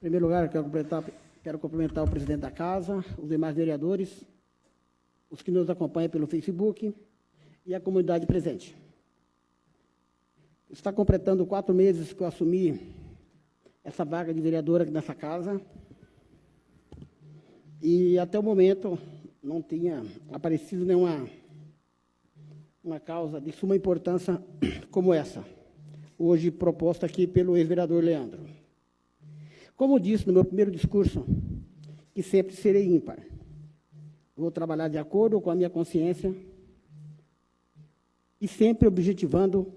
Em primeiro lugar, quero cumprimentar o presidente da Casa, os demais vereadores, os que nos acompanham pelo Facebook e a comunidade presente. Está completando 4 meses que eu assumi essa vaga de vereadora aqui nessa casa e, até o momento, não tinha aparecido nenhuma causa de suma importância como essa, hoje proposta aqui pelo ex-vereador Leandro. Como disse no meu primeiro discurso, que sempre serei ímpar. Vou trabalhar de acordo com a minha consciência e sempre objetivando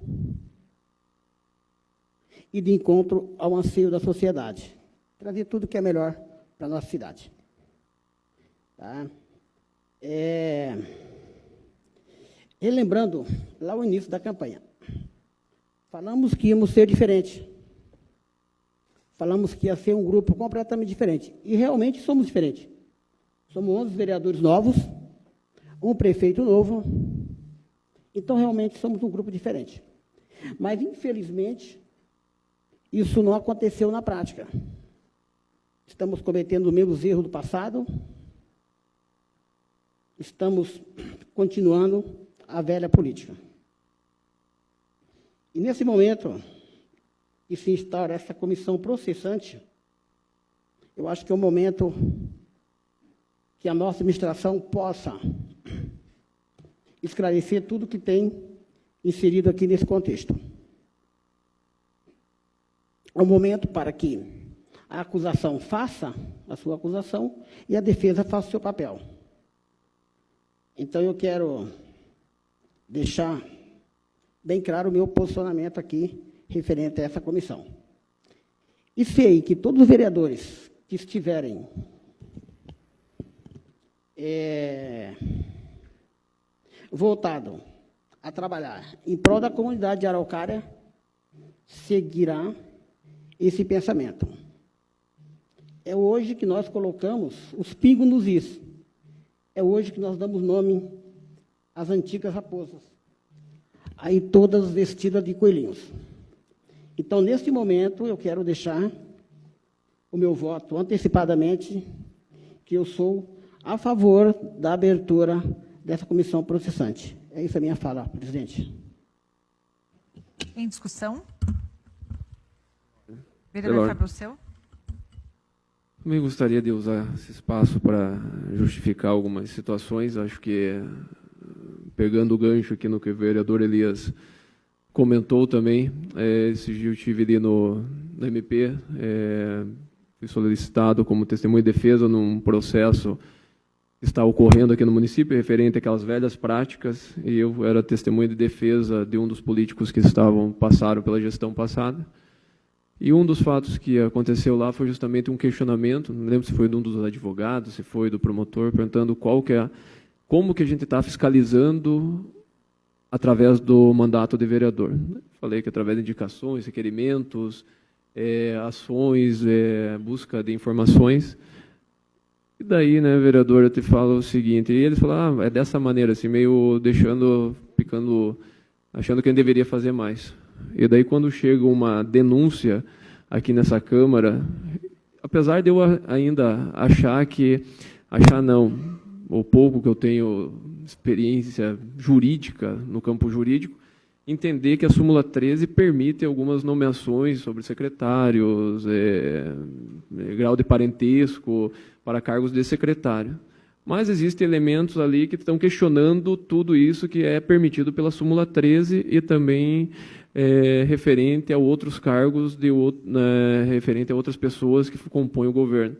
e de encontro ao anseio da sociedade. Trazer tudo que é melhor para a nossa cidade. Tá? Relembrando lá o início da campanha, falamos que íamos ser diferentes. Falamos que ia ser um grupo completamente diferente. E realmente somos diferentes. Somos 11 vereadores novos, um prefeito novo. Então, realmente, somos um grupo diferente. Mas, infelizmente, isso não aconteceu na prática. Estamos cometendo os mesmos erros do passado. Estamos continuando a velha política. E, nesse momento que se instaura essa comissão processante, eu acho que é o momento que a nossa administração possa esclarecer tudo que tem inserido aqui nesse contexto. É o momento para que a acusação faça a sua acusação e a defesa faça o seu papel. Então, eu quero deixar bem claro o meu posicionamento aqui referente a essa comissão. E sei que todos os vereadores que estiverem voltados a trabalhar em prol da comunidade de Araucária seguirá esse pensamento. É hoje que nós colocamos os pingos nos is. É hoje que nós damos nome às antigas raposas, aí todas vestidas de coelhinhos. Então, neste momento, eu quero deixar o meu voto antecipadamente, que eu sou a favor da abertura dessa comissão processante. É isso a minha fala, presidente. Em discussão? Vereador Fábio Seu. Também gostaria de usar esse espaço para justificar algumas situações. Acho que, pegando o gancho aqui no que o vereador Elias comentou também, esse dia eu estive ali no MP, fui solicitado como testemunha de defesa num processo que está ocorrendo aqui no município, referente àquelas velhas práticas, e eu era testemunha de defesa de um dos políticos que passaram pela gestão passada. E um dos fatos que aconteceu lá foi justamente um questionamento, não lembro se foi de um dos advogados, se foi do promotor, perguntando como que a gente está fiscalizando através do mandato de vereador. Falei que através de indicações, requerimentos, ações, busca de informações. E daí, né, vereador, eu te falo o seguinte, e eles falaram, é dessa maneira, assim, meio achando que a gente deveria fazer mais. E daí, quando chega uma denúncia aqui nessa Câmara, apesar de eu ainda achar não, o pouco que eu tenho experiência jurídica, no campo jurídico, entender que a súmula 13 permite algumas nomeações sobre secretários, grau de parentesco para cargos de secretário. Mas existem elementos ali que estão questionando tudo isso que é permitido pela súmula 13 e também referente a outros cargos, referente a outras pessoas que compõem o governo.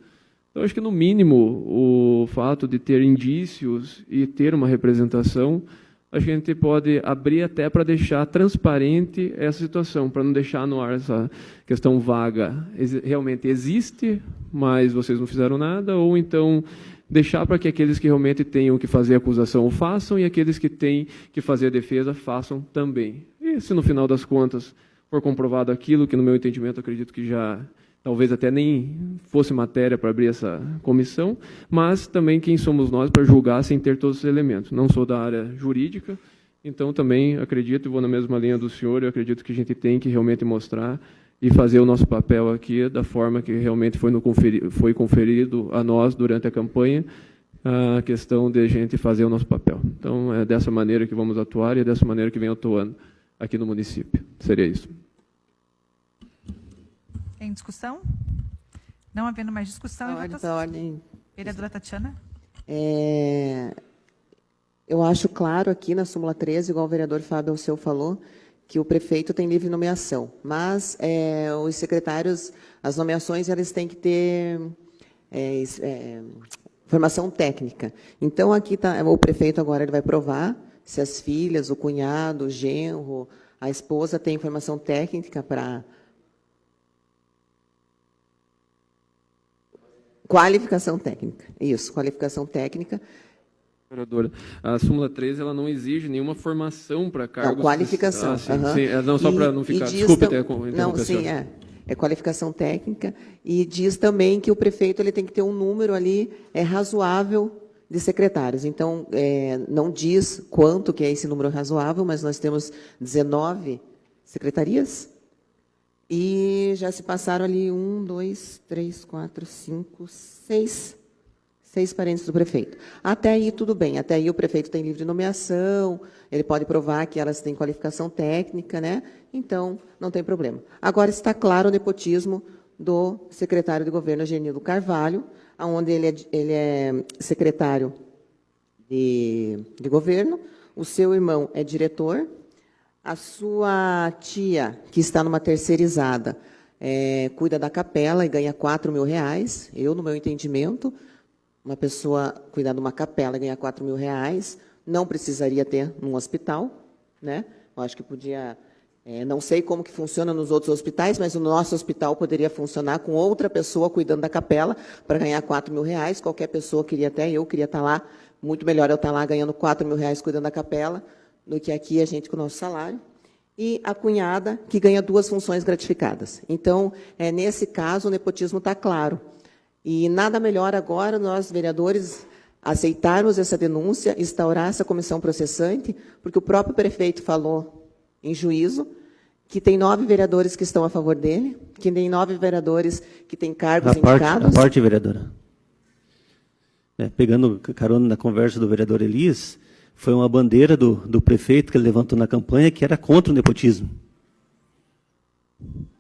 Então, acho que, no mínimo, o fato de ter indícios e ter uma representação, a gente pode abrir até para deixar transparente essa situação, para não deixar no ar essa questão vaga. Realmente existe, mas vocês não fizeram nada, ou então deixar para que aqueles que realmente tenham que fazer a acusação o façam e aqueles que têm que fazer a defesa façam também. E se, no final das contas, for comprovado aquilo que, no meu entendimento, acredito que já talvez até nem fosse matéria para abrir essa comissão, mas também quem somos nós para julgar sem ter todos os elementos. Não sou da área jurídica, então também acredito, e vou na mesma linha do senhor, eu acredito que a gente tem que realmente mostrar e fazer o nosso papel aqui da forma que realmente foi conferido a nós durante a campanha, a questão de a gente fazer o nosso papel. Então, é dessa maneira que vamos atuar e é dessa maneira que vem atuando aqui no município. Seria isso. Em discussão? Não havendo mais discussão e votação. Ordem. Vereadora Tatiana? Eu acho claro aqui na súmula 13, igual o vereador Fábio Alceu falou, que o prefeito tem livre nomeação, mas os secretários, as nomeações, elas têm que ter formação técnica. Então, aqui o prefeito agora ele vai provar se as filhas, o cunhado, o genro, a esposa têm formação técnica para... Qualificação técnica, isso, qualificação técnica. Vereadora, a súmula 13 ela não exige nenhuma formação para cargos... Não, qualificação. Sim, não, só para não ficar... Desculpe ter interrompido. Não, sim, é qualificação técnica, e diz também que o prefeito ele tem que ter um número ali razoável de secretários. Então, não diz quanto que é esse número razoável, mas nós temos 19 secretarias, e já se passaram ali 1, 2, 3, 4, 5, 6 parentes do prefeito. Até aí, tudo bem. Até aí, o prefeito tem livre nomeação, ele pode provar que elas têm qualificação técnica, né? Então, não tem problema. Agora, está claro o nepotismo do secretário de governo, Genildo Carvalho, onde ele é secretário de governo, o seu irmão é diretor, a sua tia, que está numa terceirizada, cuida da capela e ganha R$4.000. Eu, no meu entendimento, uma pessoa cuidar de uma capela e ganhar R$4.000, não precisaria ter num hospital, né? Eu acho que podia... não sei como que funciona nos outros hospitais, mas o nosso hospital poderia funcionar com outra pessoa cuidando da capela para ganhar R$4.000. Qualquer pessoa queria, até eu queria estar lá. Muito melhor eu estar lá ganhando R$4.000 cuidando da capela do que aqui a gente com o nosso salário. E a cunhada, que ganha 2 funções gratificadas. Então, nesse caso, o nepotismo está claro. E nada melhor agora, nós, vereadores, aceitarmos essa denúncia, instaurar essa comissão processante, porque o próprio prefeito falou em juízo que tem 9 vereadores que estão a favor dele, que tem 9 vereadores que têm cargos indicados. A parte, vereadora. Pegando carona na conversa do vereador Elias, foi uma bandeira do prefeito que ele levantou na campanha que era contra o nepotismo.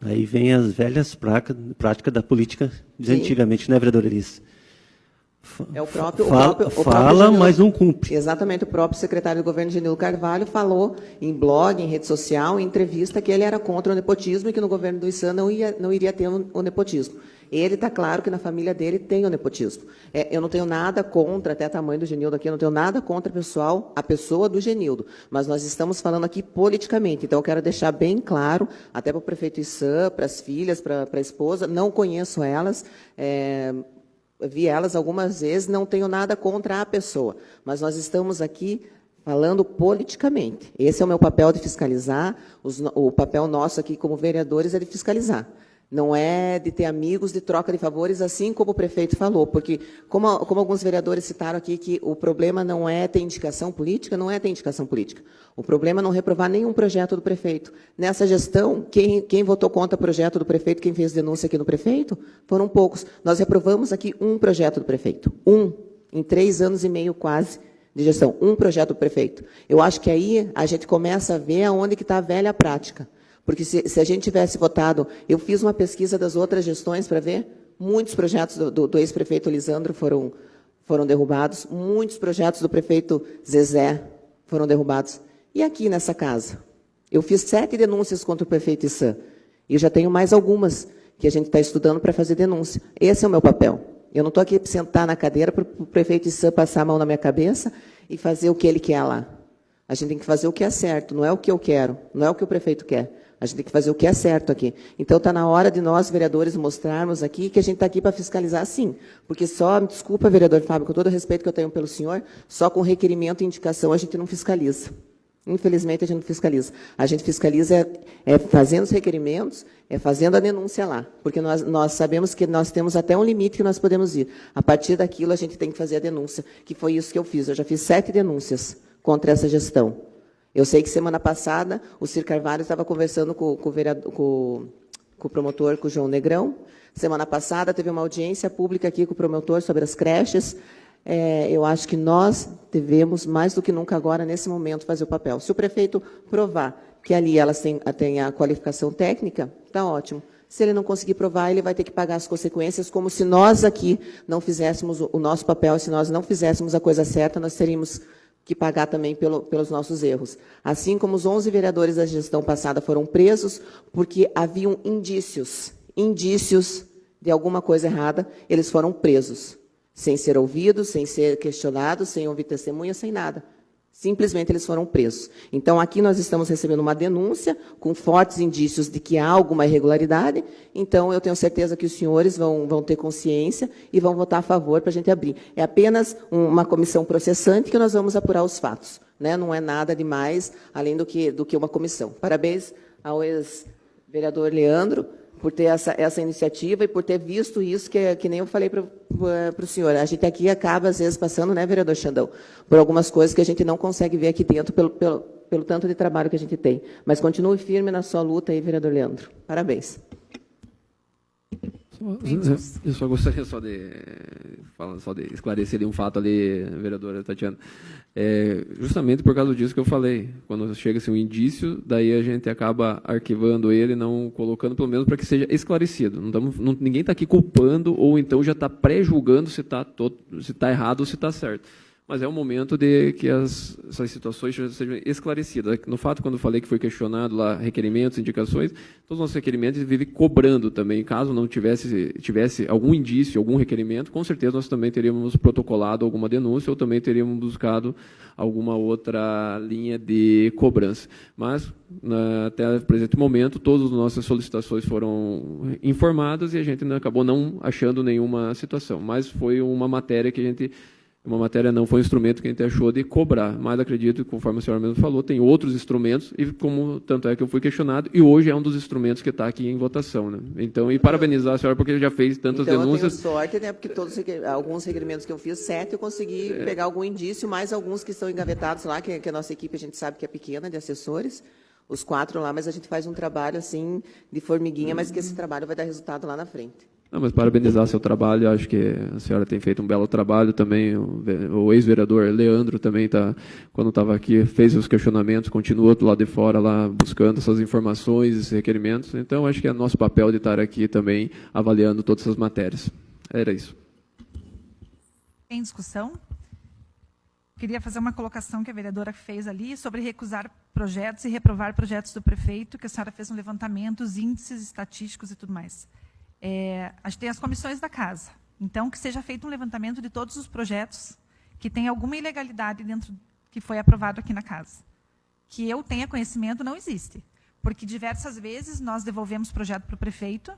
Aí vem as velhas práticas da política de antigamente, né, vereador Elias? Fala, mas não cumpre. Exatamente, o próprio secretário do governo, Genildo Carvalho, falou em blog, em rede social, em entrevista, que ele era contra o nepotismo e que no governo do ISAM não iria ter o nepotismo. Ele está claro que na família dele tem o nepotismo. Eu não tenho nada contra, até o tamanho do Genildo aqui, eu não tenho nada contra a pessoa do Genildo, mas nós estamos falando aqui politicamente, então eu quero deixar bem claro, até para o prefeito ISAM, para as filhas, para a esposa, não conheço elas, vi elas algumas vezes, não tenho nada contra a pessoa, mas nós estamos aqui falando politicamente. Esse é o meu papel de fiscalizar, o papel nosso aqui como vereadores é de fiscalizar. Não é de ter amigos de troca de favores, assim como o prefeito falou, porque, como alguns vereadores citaram aqui, que o problema não é ter indicação política, não é ter indicação política. O problema é não reprovar nenhum projeto do prefeito. Nessa gestão, quem votou contra o projeto do prefeito, quem fez denúncia aqui no prefeito, foram poucos. Nós reprovamos aqui um projeto do prefeito. Em 3 anos e meio quase de gestão. Um projeto do prefeito. Eu acho que aí a gente começa a ver aonde que está a velha prática. Porque se a gente tivesse votado... Eu fiz uma pesquisa das outras gestões para ver. Muitos projetos do ex-prefeito Lisandro foram derrubados. Muitos projetos do prefeito Zezé foram derrubados. E aqui nessa casa? Eu fiz 7 denúncias contra o prefeito ISAM. E já tenho mais algumas que a gente está estudando para fazer denúncia. Esse é o meu papel. Eu não estou aqui para sentar na cadeira para o prefeito ISAM passar a mão na minha cabeça e fazer o que ele quer lá. A gente tem que fazer o que é certo, não é o que eu quero, não é o que o prefeito quer. A gente tem que fazer o que é certo aqui. Então, está na hora de nós, vereadores, mostrarmos aqui que a gente está aqui para fiscalizar, sim. Porque só, desculpa, vereador Fábio, com todo o respeito que eu tenho pelo senhor, só com requerimento e indicação a gente não fiscaliza. Infelizmente, a gente não fiscaliza. A gente fiscaliza fazendo os requerimentos, fazendo a denúncia lá. Porque nós sabemos que nós temos até um limite que nós podemos ir. A partir daquilo, a gente tem que fazer a denúncia, que foi isso que eu fiz. Eu já fiz 7 denúncias contra essa gestão. Eu sei que semana passada o Cir Carvalho estava conversando com o com o promotor, com o João Negrão. Semana passada teve uma audiência pública aqui com o promotor sobre as creches. Eu acho que nós devemos, mais do que nunca agora, nesse momento, fazer o papel. Se o prefeito provar que ali elas têm a qualificação técnica, está ótimo. Se ele não conseguir provar, ele vai ter que pagar as consequências, como se nós aqui não fizéssemos o nosso papel, se nós não fizéssemos a coisa certa, nós teríamos que pagar também pelos nossos erros. Assim como os 11 vereadores da gestão passada foram presos porque haviam indícios de alguma coisa errada, eles foram presos, sem ser ouvidos, sem ser questionados, sem ouvir testemunha, sem nada. Simplesmente eles foram presos. Então, aqui nós estamos recebendo uma denúncia com fortes indícios de que há alguma irregularidade. Então, eu tenho certeza que os senhores vão ter consciência e vão votar a favor para a gente abrir. É apenas uma comissão processante que nós vamos apurar os fatos, né? Não é nada demais, além do que uma comissão. Parabéns ao ex-vereador Leandro por ter essa iniciativa e por ter visto isso, que nem eu falei para o senhor. A gente aqui acaba, às vezes, passando, né, vereador Xandão, por algumas coisas que a gente não consegue ver aqui dentro pelo tanto de trabalho que a gente tem. Mas continue firme na sua luta aí, vereador Leandro. Parabéns. Eu só gostaria de esclarecer ali um fato ali, vereadora Tatiana. Justamente por causa disso que eu falei. Quando chega assim, um indício, daí a gente acaba arquivando ele, não colocando, pelo menos, para que seja esclarecido. Ninguém está aqui culpando ou então já está pré-julgando se está errado ou se está certo. Mas é o momento de que essas situações sejam esclarecidas. No fato, quando eu falei que foi questionado lá requerimentos, indicações, todos os nossos requerimentos vivem cobrando também. Caso não tivesse algum indício, algum requerimento, com certeza nós também teríamos protocolado alguma denúncia ou também teríamos buscado alguma outra linha de cobrança. Mas, até o presente momento, todas as nossas solicitações foram informadas e a gente acabou não achando nenhuma situação. Mas foi uma matéria que a gente... não foi um instrumento que a gente achou de cobrar, mas acredito, conforme a senhora mesmo falou, tem outros instrumentos, e tanto é que eu fui questionado, e hoje é um dos instrumentos que está aqui em votação. Né? Então, e parabenizar a senhora, porque já fez tantas denúncias. Eu tenho sorte, né, porque alguns requerimentos que eu fiz, 7, eu consegui pegar algum indício, mais alguns que estão engavetados lá, que a nossa equipe, a gente sabe que é pequena, de assessores, os 4 lá, mas a gente faz um trabalho assim de formiguinha, mas que esse trabalho vai dar resultado lá na frente. Não, mas parabenizar seu trabalho, acho que a senhora tem feito um belo trabalho também, o ex-vereador Leandro também, quando estava aqui, fez os questionamentos, continuou do lado de fora lá buscando essas informações, esses requerimentos, então acho que é nosso papel de estar aqui também avaliando todas essas matérias. Era isso. Em discussão? Queria fazer uma colocação que a vereadora fez ali sobre recusar projetos e reprovar projetos do prefeito, que a senhora fez um levantamento, os índices estatísticos e tudo mais. A gente tem as comissões da casa. Então, que seja feito um levantamento de todos os projetos que tem alguma ilegalidade dentro que foi aprovado aqui na casa. Que eu tenha conhecimento, não existe. Porque diversas vezes nós devolvemos projeto para o prefeito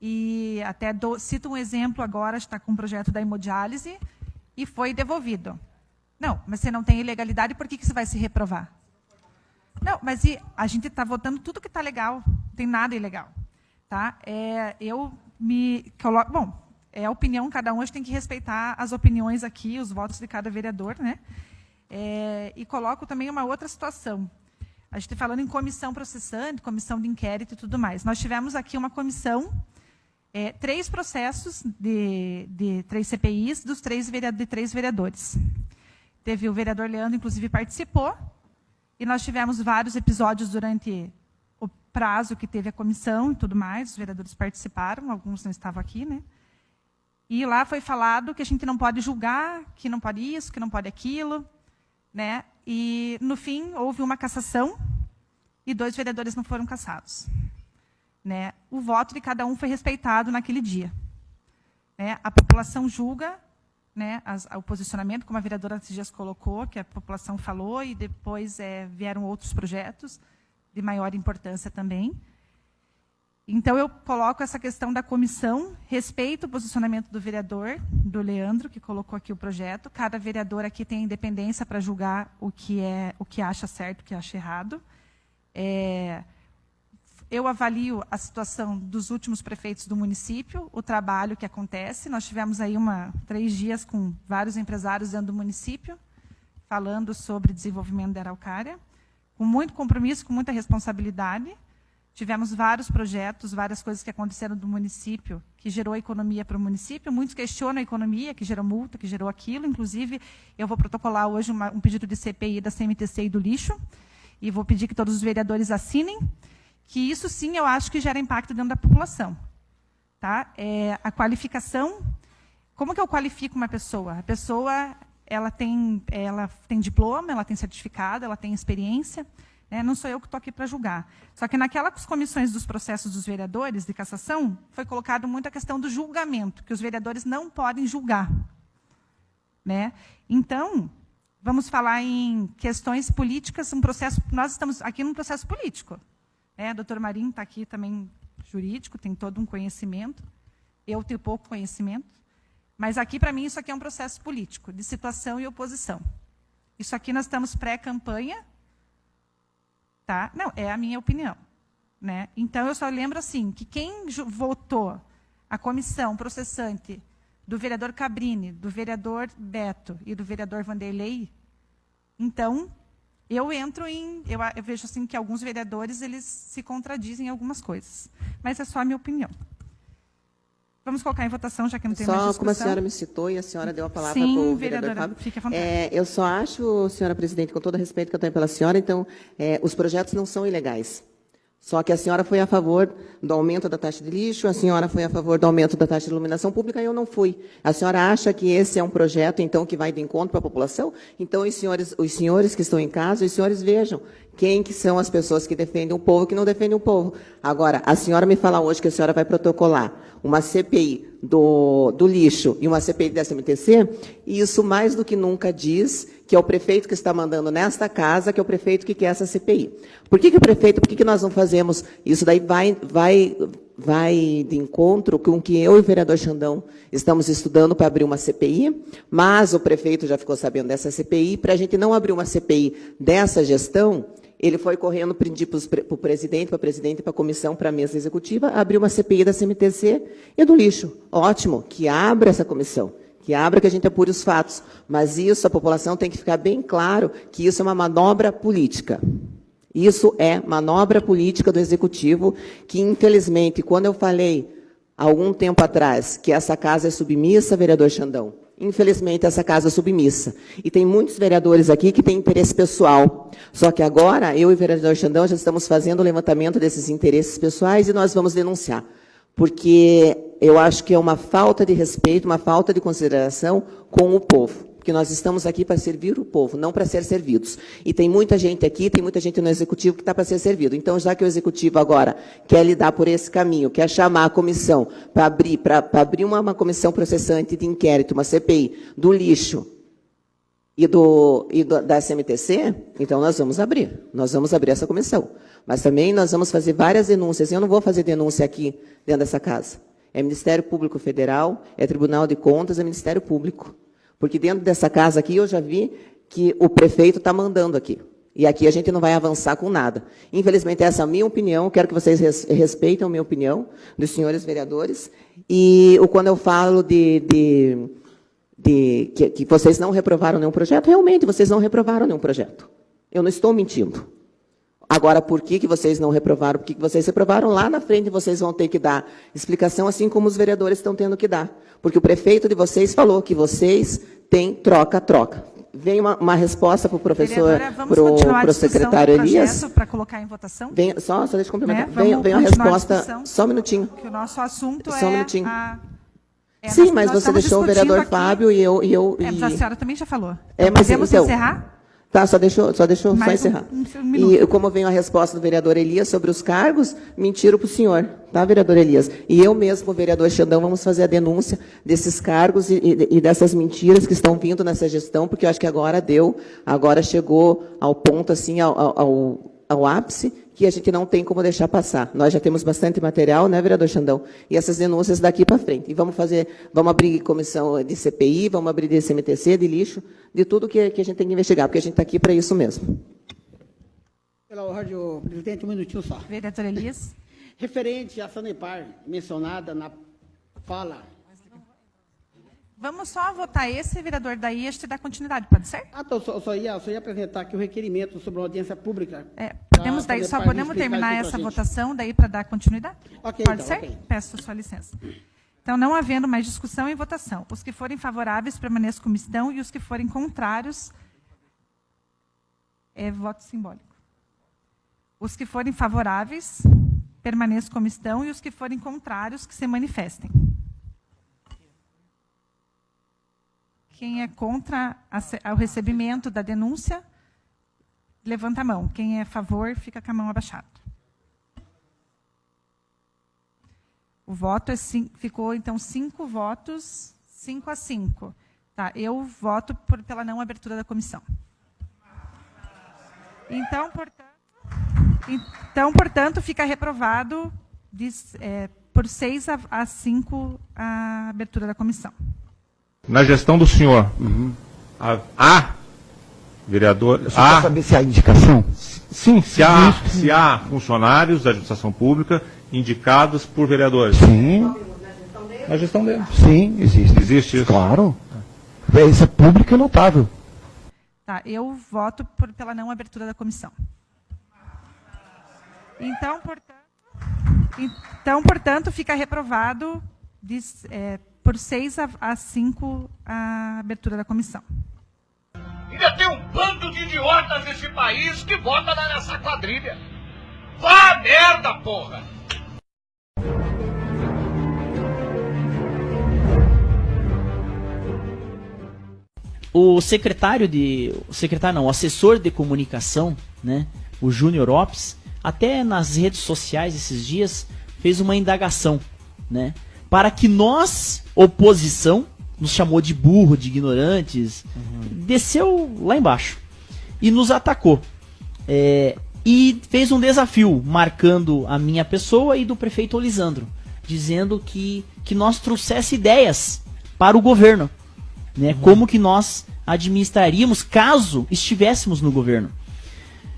e até cito um exemplo agora, está com um projeto da hemodiálise e foi devolvido. Não, mas você não tem ilegalidade, por que você vai se reprovar? Não, mas a gente está votando tudo que está legal, não tem nada ilegal. Tá? Eu me coloco... Bom, é a opinião, cada um, a gente tem que respeitar as opiniões aqui, os votos de cada vereador, né? E coloco também uma outra situação. A gente está falando em comissão processante, comissão de inquérito e tudo mais. Nós tivemos aqui uma comissão, 3 processos de 3 CPIs de 3 vereadores. Teve o vereador Leandro, inclusive, participou, e nós tivemos vários episódios durante o prazo que teve a comissão e tudo mais, os vereadores participaram, alguns não estavam aqui, né? E lá foi falado que a gente não pode julgar, que não pode isso, que não pode aquilo, né? E, no fim, houve uma cassação e 2 vereadores não foram cassados. Né? O voto de cada um foi respeitado naquele dia. Né? A população julga, né, o posicionamento, como a vereadora esses dias colocou, que a população falou, e depois vieram outros projetos de maior importância também. Então, eu coloco essa questão da comissão, respeito o posicionamento do vereador, do Leandro, que colocou aqui o projeto. Cada vereador aqui tem independência para julgar o que acha certo, o que acha errado. Eu avalio a situação dos últimos prefeitos do município, o trabalho que acontece. Nós tivemos aí 3 dias com vários empresários dentro do município, falando sobre desenvolvimento da Araucária, com muito compromisso, com muita responsabilidade. Tivemos vários projetos, várias coisas que aconteceram do município, que gerou economia para o município. Muitos questionam a economia, que gerou multa, que gerou aquilo. Inclusive, eu vou protocolar hoje um pedido de CPI da CMTC e do lixo, e vou pedir que todos os vereadores assinem, que isso sim eu acho que gera impacto dentro da população. Tá? A qualificação, como que eu qualifico uma pessoa? A pessoa ela tem diploma, ela tem certificado, ela tem experiência. Não sou eu que estou aqui para julgar. Só que naquelas comissões dos processos dos vereadores de cassação, foi colocado muito a questão do julgamento, que os vereadores não podem julgar. Então, vamos falar em questões políticas, nós estamos aqui num processo político. O doutor Marinho está aqui também jurídico, tem todo um conhecimento. Eu tenho pouco conhecimento. Mas aqui, para mim, isso aqui é um processo político, de situação e oposição. Isso aqui nós estamos pré-campanha. Tá? Não, é a minha opinião. Então, eu só lembro assim, que quem votou a comissão processante do vereador Cabrini, do vereador Beto e do vereador Vanderlei, então, eu vejo assim que alguns vereadores eles se contradizem em algumas coisas. Mas é só a minha opinião. Vamos colocar em votação, já que não tem mais discussão. Só como a senhora me citou e a senhora deu a palavra Sim, para o vereador Fábio. Fique à vontade. Eu só acho, senhora presidente, com todo o respeito que eu tenho pela senhora, então, os projetos não são ilegais. Só que a senhora foi a favor do aumento da taxa de lixo, a senhora foi a favor do aumento da taxa de iluminação pública, e eu não fui. A senhora acha que esse é um projeto, então, que vai de encontro para a população? Então, os senhores que estão em casa, os senhores vejam quem que são as pessoas que defendem o povo e que não defendem o povo. Agora, a senhora me fala hoje que a senhora vai protocolar uma CPI do lixo e uma CPI da SMTC, e isso mais do que nunca diz que é o prefeito que está mandando nesta casa, que é o prefeito que quer essa CPI. Por que nós não fazemos isso? Daí vai de encontro com o que eu e o vereador Xandão estamos estudando para abrir uma CPI, mas o prefeito já ficou sabendo dessa CPI. Para a gente não abrir uma CPI dessa gestão, ele foi correndo pedir para o presidente, para a presidente, para a comissão, para a mesa executiva, abrir uma CPI da CMTC e do lixo. Ótimo, que abra essa comissão, que abra, que a gente apure os fatos. Mas isso, a população tem que ficar bem claro que isso é uma manobra política. Isso é manobra política do Executivo, que, infelizmente, quando eu falei, há algum tempo atrás, que essa casa é submissa, vereador Xandão, infelizmente, essa casa é submissa. E tem muitos vereadores aqui que têm interesse pessoal. Só que agora, eu e o vereador Xandão já estamos fazendo o levantamento desses interesses pessoais e nós vamos denunciar. Porque eu acho que é uma falta de respeito, uma falta de consideração com o povo. Porque nós estamos aqui para servir o povo, não para ser servidos. E tem muita gente aqui, tem muita gente no Executivo que está para ser servido. Então, já que o Executivo agora quer lidar por esse caminho, quer chamar a comissão para abrir uma comissão processante de inquérito, uma CPI, do lixo e da SMTC, então nós vamos abrir essa comissão. Mas também nós vamos fazer várias denúncias. Eu não vou fazer denúncia aqui dentro dessa casa. É Ministério Público Federal, é Tribunal de Contas, é Ministério Público. Porque dentro dessa casa aqui eu já vi que o prefeito está mandando aqui. E aqui a gente não vai avançar com nada. Infelizmente, essa é a minha opinião. Quero que vocês respeitem a minha opinião, dos senhores vereadores. E quando eu falo que vocês não reprovaram nenhum projeto, realmente vocês não reprovaram nenhum projeto. Eu não estou mentindo. Agora, por que vocês não reprovaram? Por que vocês reprovaram? Lá na frente vocês vão ter que dar explicação, assim como os vereadores estão tendo que dar. Porque o prefeito de vocês falou que vocês têm troca-troca. Vem uma resposta para o professor, para o secretário Elias. Para colocar em votação? Só deixa eu complementar. Vem a resposta, só um minutinho. Que o nosso assunto só um minutinho. Sim, mas você deixou o vereador aqui, Fábio e eu... Mas a senhora também já falou. Mas podemos encerrar? Tá, só encerrar. E como veio a resposta do vereador Elias sobre os cargos, mentiram para o senhor, tá, vereador Elias? E eu mesmo, vereador Xandão, vamos fazer a denúncia desses cargos e dessas mentiras que estão vindo nessa gestão, porque eu acho que agora chegou ao ponto, assim, ao ápice, que a gente não tem como deixar passar. Nós já temos bastante material, né, vereador Xandão? E essas denúncias daqui para frente. E vamos abrir comissão de CPI, vamos abrir de CMTC, de lixo, de tudo que a gente tem que investigar, porque a gente está aqui para isso mesmo. Pela ordem, presidente, um minutinho só. Vereador Elias. Referente à Sanepar, mencionada na fala. Vamos só votar esse, vereador, daí a gente dá continuidade, pode ser? Então, só ia apresentar aqui o requerimento sobre uma audiência pública. Podemos, daí, poder só para podemos explicar terminar aqui pra essa gente. votação daí para dar continuidade? Ok, Pode então, ser? ok. Peço sua licença. Então, não havendo mais discussão e votação, os que forem favoráveis permaneçam como estão e os que forem contrários é voto simbólico. Os que forem favoráveis permaneçam como estão e os que forem contrários que se manifestem. Quem é contra o recebimento da denúncia, levanta a mão. Quem é a favor, fica com a mão abaixada. O voto ficou, então, 5 votos, 5-5. Tá, eu voto pela não abertura da comissão. Então, portanto, fica reprovado por 6-5 a abertura da comissão. Na gestão do senhor, vereador... Você quer saber se há indicação? Sim, se há funcionários da administração pública indicados por vereadores. Sim. Na gestão dele. Sim, existe. Existe isso? Claro. Isso é público e notável. Tá, eu voto pela não abertura da comissão. Então, portanto, fica reprovado por 6-5 a abertura da comissão. Ainda tem um bando de idiotas nesse país que vota nessa quadrilha. Vá merda, porra! O assessor de comunicação, né, o Júnior Opes, até nas redes sociais esses dias, fez uma indagação, né, para que nós, oposição, nos chamou de burro, de ignorantes, desceu lá embaixo e nos atacou. E fez um desafio, marcando a minha pessoa e do prefeito Olisandro, dizendo que nós trouxesse ideias para o governo, né, como que nós administraríamos caso estivéssemos no governo.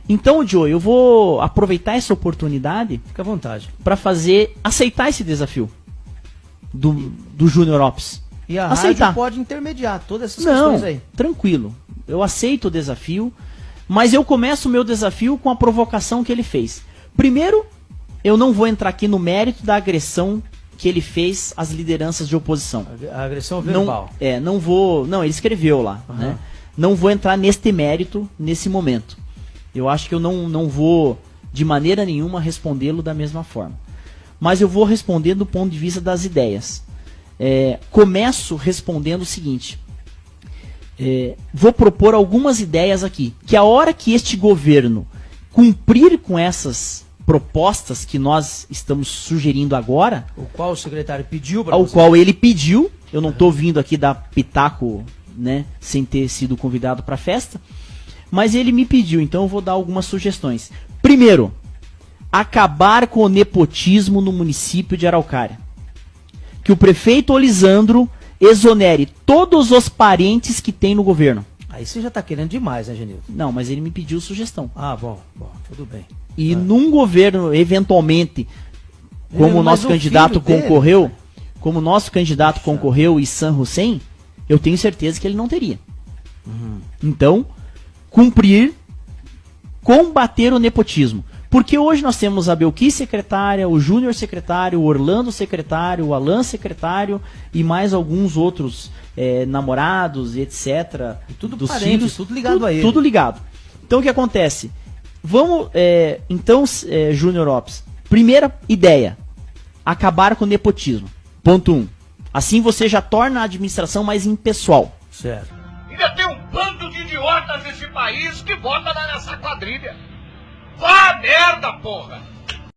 Então, Joe, eu vou aproveitar essa oportunidade, Fica à vontade. para aceitar esse desafio do Júnior Opes. E a Aceitar. rádio pode intermediar todas essas Não, questões aí. tranquilo. Eu aceito o desafio, mas eu começo o meu desafio com a provocação que ele fez. Primeiro, eu não vou entrar aqui no mérito da agressão que ele fez às lideranças de oposição. A agressão verbal. Não, ele escreveu lá, né? Não vou entrar neste mérito nesse momento. Eu acho que eu não vou, de maneira nenhuma, respondê-lo da mesma forma. Mas eu vou responder do ponto de vista das ideias. Começo respondendo o seguinte. Vou propor algumas ideias aqui. Que a hora que este governo cumprir com essas propostas que nós estamos sugerindo agora, O qual o secretário pediu para ao você. qual ele pediu, eu não estou vindo aqui dar pitaco, né, sem ter sido convidado para a festa, mas ele me pediu, então eu vou dar algumas sugestões. Primeiro, acabar com o nepotismo no município de Araucária. Que o prefeito Olisandro exonere todos os parentes que tem no governo. Aí você já está querendo demais, né, Genildo? Não, mas ele me pediu sugestão. Ah, bom, tudo bem. E num governo, eventualmente, como o Mas nosso o candidato filho dele- concorreu, como o nosso candidato concorreu e San Hussein, eu tenho certeza que ele não teria. Então, cumprir, combater o nepotismo. Porque hoje nós temos a Belkis secretária, o Júnior secretário, o Orlando secretário, o Alan secretário e mais alguns outros namorados, etc. E tudo dos parente, filhos, tudo ligado a ele. Tudo ligado. Então o que acontece? Vamos, Júnior Opes, primeira ideia, acabar com o nepotismo. Ponto 1. Assim você já torna a administração mais impessoal. Certo. Ainda tem um bando de idiotas nesse país que vota nessa quadrilha. Vá merda, porra!